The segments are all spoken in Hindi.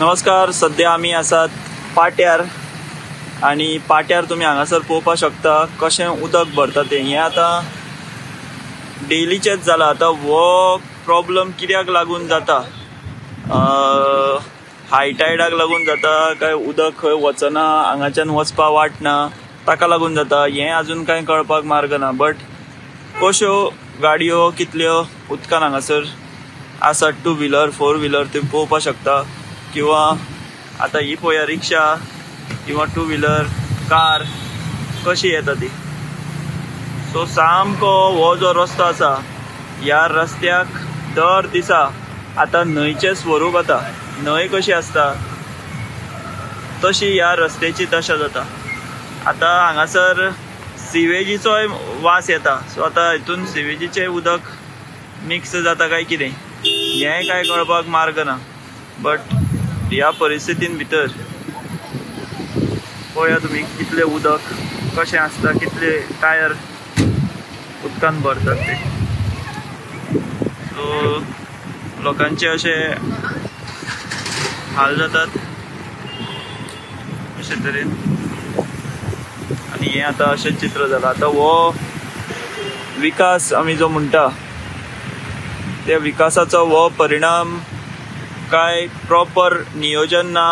नमस्कार. सध्या आम्ही आसात पाट्यार आणि पाट्यार तुम्ही हांगासर पळोवपाक शकता कशें उदक भरता तें. हें आतां डेलीचेच जाला. आतां हो प्रॉब्लम कित्याक लागून जाता, हाय टायडाक लागून जाता काय उदक खंय वचना, हांगाच्यान वचपाक वाट ना ताका लागून जाता हें अजून कांय कळपाक मार्ग ना. बट कश्यो गाडयो कितल्यो उदकान हांगासर आसात, 2 व्हिलर 4 व्हिलर तुम्ही पळोवपाक शकता. किंवा आता ही पळया रिक्षा किंवा 2 व्हिलर कार कशी येता ती. सो सामको हो जो रस्तो आसा ह्या रस्त्याक दर दिसा आता न्हंयचें स्वरूप येता. न्हंय कशी आसता तशी ह्या रस्त्याची दशा जाता. आता हांगासर सिवेजीचोय वास येता. सो आता हितून सिवेजीचें उदक मिक्स जाता काय कितें हें काय कळपाक मार्ग ना. बट ह्या परिस्थितीन भितर पळया तुम्ही कितले उदक कशें आसता, कितले टायर उदकान भरतात ते. सो लोकांचे अशे हाल जातात अशे तरेन. आणि हें आतां अशें चित्र जालां. आतां हो विकास आमी जो म्हणटा त्या विकासाचो हो परिणाम काय प्रॉपर नियोजन ना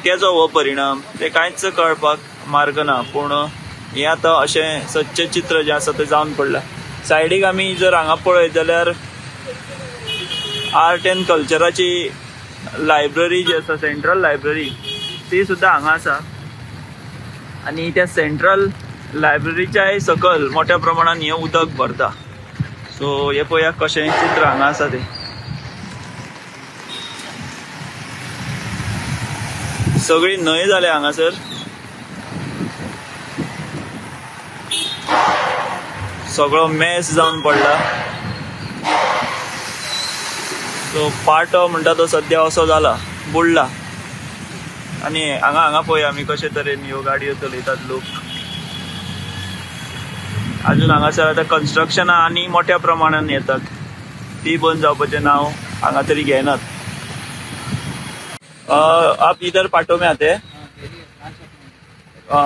तेजो हो परिणाम ते कांयच कळपाक मार्ग ना. पूण हें आतां अशें सच्चें चित्र जें आसा तें जावन पडलां. सायडीक आमी जर हांगा पळयत जाल्यार आर्ट एंड कल्चराची लायब्ररी जी आसा, सेंट्रल लायब्ररी, ती सुद्दां हांगा आसा. आनी त्या सेंट्रल लायब्ररीच्याय सकयल मोठ्या प्रमाणान हें उदक भरता. सो हें पळया कशें चित्र हांगा आसा तें. सगळी न्हंय जाले हांगासर. सगळो मेस जावन पडला. सो पाटो म्हणटा तो सध्या असो जाला, बुडला. आणि हांगा पळय आमी कशे तरेन ह्यो गाडयो चलयतात लोक. अजून हांगासर आतां कन्स्ट्रक्शनां आनी मोठ्या प्रमाणान येतात. ती बंद जावपाचें नांव हांगा तरी घेनात. आप इधर पाटो में आते हैं?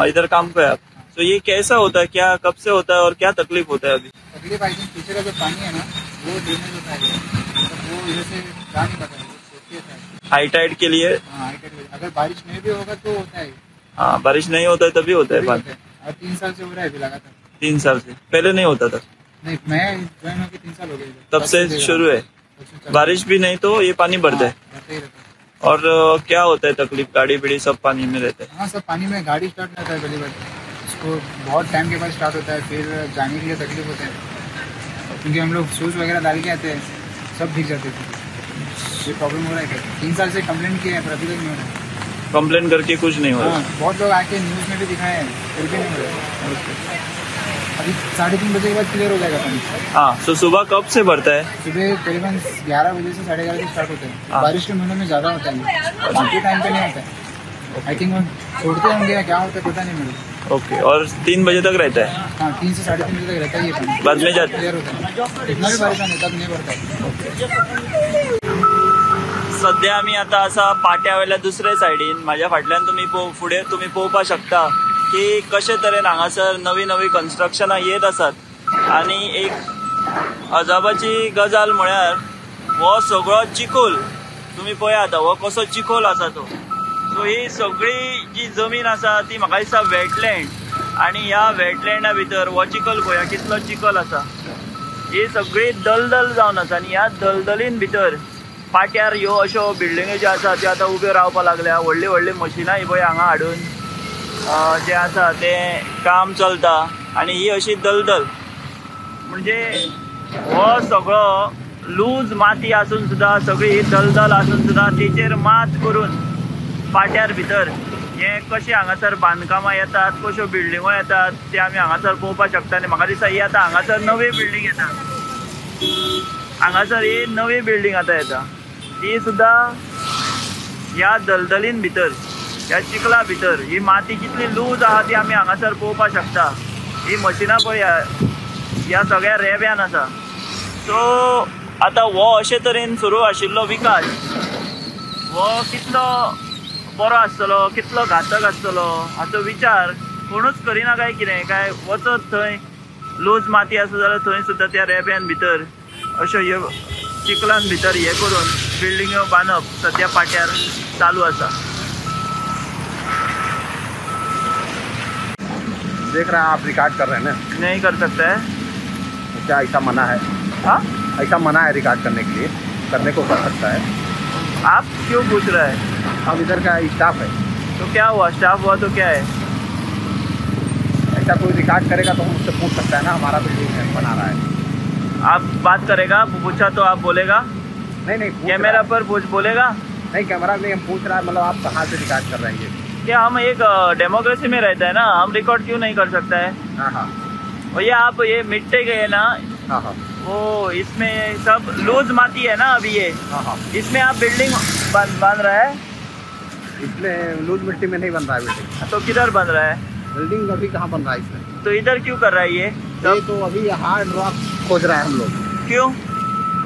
इधर काम पे आप. तो ये कैसा होता है, क्या कब से होता है और क्या तकलीफ होता है अभी? तकलीफ आई थिंक पीछे का जो पानी है ना वो ड्रेनेज होता है, तो वो इधर से जा नहीं पाता है. हाई टाइड के लिए. हाई टाइड अगर बारिश नहीं भी होगा तो होता है. हाँ, बारिश नहीं होता है तभी होता है पानी. और 3 साल से हो रहा है अभी लगातार. 3 साल से पहले नहीं होता था? नहीं, मैं ज्वाइन होकर 3 साल हो गए. तब से शुरू है. बारिश भी नहीं तो ये पानी बढ़ता है. और क्या होता है तकलीफ? गाड़ी बीड़ी सब पानी में रहता है? हाँ, सब पानी में. गाड़ी स्टार्ट नहीं होता है पहली बार, उसको बहुत टाइम के बाद स्टार्ट होता है. फिर जाने के लिए तकलीफ होता है क्योंकि हम लोग शूज़ वगैरह डाल के आते हैं, सब भीग जाते थे. ये प्रॉब्लम हो रहा है. 3 साल से कंप्लेंट किया है पर अभी तक नहीं हो रहा है. कंप्लेन करके कुछ नहीं हो रहा. बहुत लोग आके न्यूज़ में भी दिखाए हैं फिर भी नहीं हो रहा है. अभी 3:30 बजे के बाद क्लियर हो जाएगा पानी. हाँ. तो सुबह कब से भरता है? सुबह करीबन 11 बजे से 11:30 बजे स्टार्ट होता है. बारिश के महीनों में ज़्यादा होता है, बाकी टाइम पे नहीं होता है. आई थिंक छोड़ते होंगे या क्या होता है पता नहीं मुझे. ओके. और 3 बजे तक रहता है? हाँ, 3 से 3:30 बजे तक रहता है ये पानी. बाद में जाता क्लियर होता है. इतना भी बारिश नहीं तब नहीं भरता है. सध्या आम्ही आता असा पाट्यावयल्या दुसऱ्या सायडीन म्हाज्या फाटल्यान तुम्ही फुडें तुम्ही पळोवपाक शकता की कशे तरेन हांगासर नवी नवी कन्स्ट्रक्शनां येत आसात. आणि एक अजाबाची गजाल म्हळ्यार हो सगळो चिखोल तुम्ही पळया. आता हो कसो चिखोल आसा तो. सो ही सगळी जी जमीन आसा ती म्हाका दिसता वेटलँड. आणि ह्या वेटलँडा भितर हो चिखल पळया कितलो चिखल आसा. ही सगळी दलदल जावन आसा. आणि ह्या दलदलीन भितर पाट्यार ह्यो अश्यो बिल्डिंग्यो ज्यो आसा त्यो आतां उब्यो रावपाक लागल्या. व्हडली व्हडली मशिनां ही पळय हांगा हाडून जे आसा तें काम चलता. आणि ही अशी दलदल म्हणजे हो सगळो लूज माती आसून सुद्दां, सगळी ही दलदल आसून सुद्दां तेचेर मात करून पाट्यार भितर हे कशी हांगासर बांदकामां येतात, कश्यो बिल्डिंगो येतात ते आमी हांगासर पळोवपाक शकता. आनी म्हाका दिसता ही आतां हांगासर नवी बिल्डींग येता. हांगासर ही नवी बिल्डींग आतां येता. ती सुद्दां ह्या दलदलीन भितर, ह्या चिखला भितर ही माती कितली लूज आहा ती आमी हांगासर पळोवपाक शकता. ही मशिनां पळया ह्या सगळ्या रेब्यान आसा. सो आतां हो अशे तरेन सुरू आशिल्लो विकास हो कितलो बरो आसतलो कितलो घातक आसतलो हाचो विचार कोणूच करिना काय कितें काय वचत थंय लूज माती आसा जाल्यार थंय सुद्दां त्या रेब्यान भितर अश्यो ह्यो चिखलान भितर हे करून बिल्डिंग्यो बांदप सद्या पाट्यार चालू आसा. देख रहे हैं आप रिकॉर्ड कर रहे हैं ना, नहीं कर सकता है. तो क्या ऐसा मना है? हाँ, ऐसा मना है रिकॉर्ड करने के लिए, करने को कर सकता है. आप क्यों पूछ रहे हैं? हम इधर का स्टाफ है. तो क्या हुआ, स्टाफ हुआ तो क्या है? ऐसा कोई रिकॉर्ड करेगा तो हम उससे पूछ सकता है ना, हमारा बिल्डिंग है बना रहा है. आप बात करेगा, पूछा तो आप बोलेगा, नहीं कैमरा पर बोलेगा. नहीं कैमरा नहीं, हम पूछ रहा है मतलब आप कहाँ से रिकॉर्ड कर रहे हैं ये. क्या हम एक डेमोक्रेसी में रहता है ना, हम रिकॉर्ड क्यों नहीं कर सकता है. हाँ हाँ और ये आप ये मिट्टे गए ना, हाँ हाँ वो इसमें सब लूज माटी है ना अभी ये, हाँ हाँ. इसमें आप बिल्डिंग बांध रहा है. इसमें लूज मिट्टी में नहीं बन रहा है बिल्डिंग. तो किधर बन रहा है? बिल्डिंग अभी कहाँ बन रहा है इसमें. तो इधर क्यों कर रहा है ये ये तो अभी हार्ड रॉक खोज रहा है हम लोग. क्यों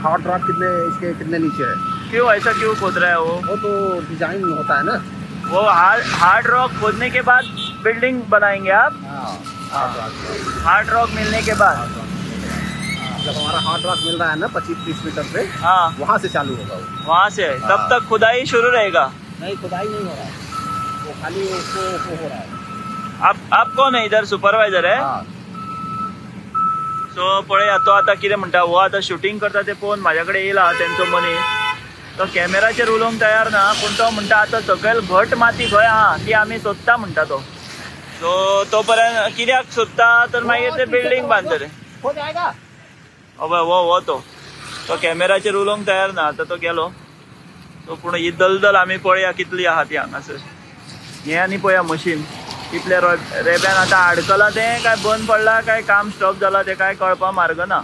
हार्ड रॉक इसके कितने नीचे है. क्यों ऐसा क्यों खोद रहा है वो तो डिजाइन होता है ना. वो हार्ड रॉक खोदने के बाद बिल्डिंग बनाएंगे आप. हार्ड रॉक मिलने के बाद. जब हमारा हार्ड रॉक मिल रहा है ना 25-30 मीटर से, हाँ, वहाँ से चालू होगा वो. वहाँ से तब तक खुदाई शुरू रहेगा. नहीं खुदाई नहीं हो रहा है, वो खाली उसको हो रहा है. आप कौन है इधर, सुपरवायझर है. हाँ. सो पळय तो आतां कितें म्हणटा, हो आतां शूटिंग करता तें पळोवन म्हाजे कडेन येयला तेंचो मनीस. तो कॅमेराचेर उलोवंक तयार ना, पूण तो म्हणटा आतां सकयल घट माती खंय आहा ती आमी सोदता म्हणटा तो. सो तो पर्यंत कित्याक सोदता तर मागीर ते बिल्डींग बांदतले. हो जाएगा. हय हो तो कॅमेराचेर उलोवंक तयार ना. आतां तो गेलो. सो पूण ही दलदल आमी पळया कितली आहा ती हांगासर. हें आनी पळया मशीन इतल्या रेब्यान आतां आडकलां तें काय बंद पडलां काय काम स्टॉप जालां तें काय कळपा मार्ग ना.